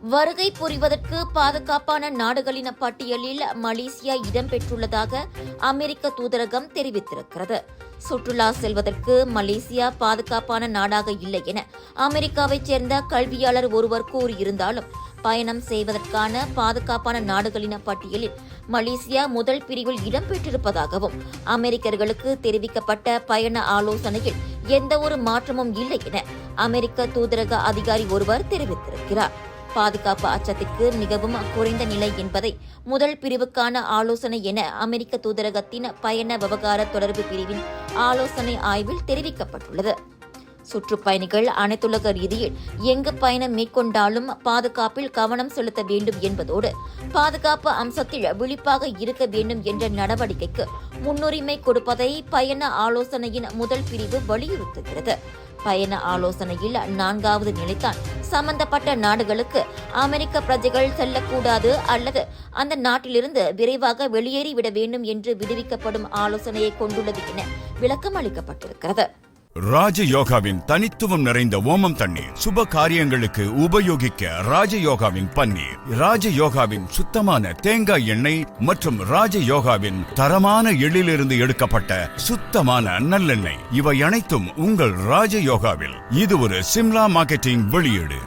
வருகை புரிவதற்கு பாதுகாப்பான நாடுகளின் பட்டியலில் மலேசியா இடம்பெற்றுள்ளதாக அமெரிக்க தூதரகம் தெரிவித்திருக்கிறது. சுற்றுலா செல்வதற்கு மலேசியா பாதுகாப்பான நாடாக இல்லை என அமெரிக்காவைச் சேர்ந்த கல்வியாளர் ஒருவர் கூறியிருந்தாலும், பயணம் செய்வதற்கான பாதுகாப்பான நாடுகளின் பட்டியலில் மலேசியா முதல் பிரிவில் இடம்பெற்றிருப்பதாகவும், அமெரிக்கர்களுக்கு தெரிவிக்கப்பட்ட பயண ஆலோசனையில் எந்தவொரு மாற்றமும் இல்லை என அமெரிக்க தூதரக அதிகாரி ஒருவர் தெரிவித்திருக்கிறார். பாதுகாப்பு அச்சத்திற்கு மிகவும் குறைந்த நிலை என்பதை முதல் பிரிவுக்கான ஆலோசனை என அமெரிக்க தூதரகத்தின் பயண விவகார தொடர்பு பிரிவின் ஆலோசனை ஆய்வில் தெரிவிக்கப்பட்டுள்ளது. சுற்றுப்பயணிகள் அனைத்துலக ரீதியில் எங்கு பயணம் மேற்கொண்டாலும் பாதுகாப்பில் கவனம் செலுத்த வேண்டும் என்பதோடு பாதுகாப்பு அம்சத்தில் விழிப்பாக இருக்க வேண்டும் என்ற நடவடிக்கைக்கு முன்னுரிமை கொடுப்பதை பயண ஆலோசனையின் முதல் பிரிவு வலியுறுத்துகிறது. பயண ஆலோசனையில் 4வது நிலைத்தான் சம்பந்தப்பட்ட நாடுகளுக்கு அமெரிக்க பிரஜைகள் செல்லக்கூடாது அல்லது அந்த நாட்டிலிருந்து விரைவாக வெளியேறிவிட வேண்டும் என்று விடுவிக்கப்படும் ஆலோசனையை கொண்டுள்ளது என விளக்கம் அளிக்கப்பட்டிருக்கிறது. ராஜயோகாவின் தனித்துவம் நிறைந்த ஓமம் தண்ணீர் சுப காரியங்களுக்கு உபயோகிக்க ராஜயோகாவின் பன்னீர், ராஜயோகாவின் சுத்தமான தேங்காய் எண்ணெய் மற்றும் ராஜயோகாவின் தரமான எள்ளிலிருந்து எடுக்கப்பட்ட சுத்தமான நல்லெண்ணெய், இவை அனைத்தும் உங்கள் ராஜயோகாவில். இது ஒரு சிம்லா மார்க்கெட்டிங் வெளியீடு.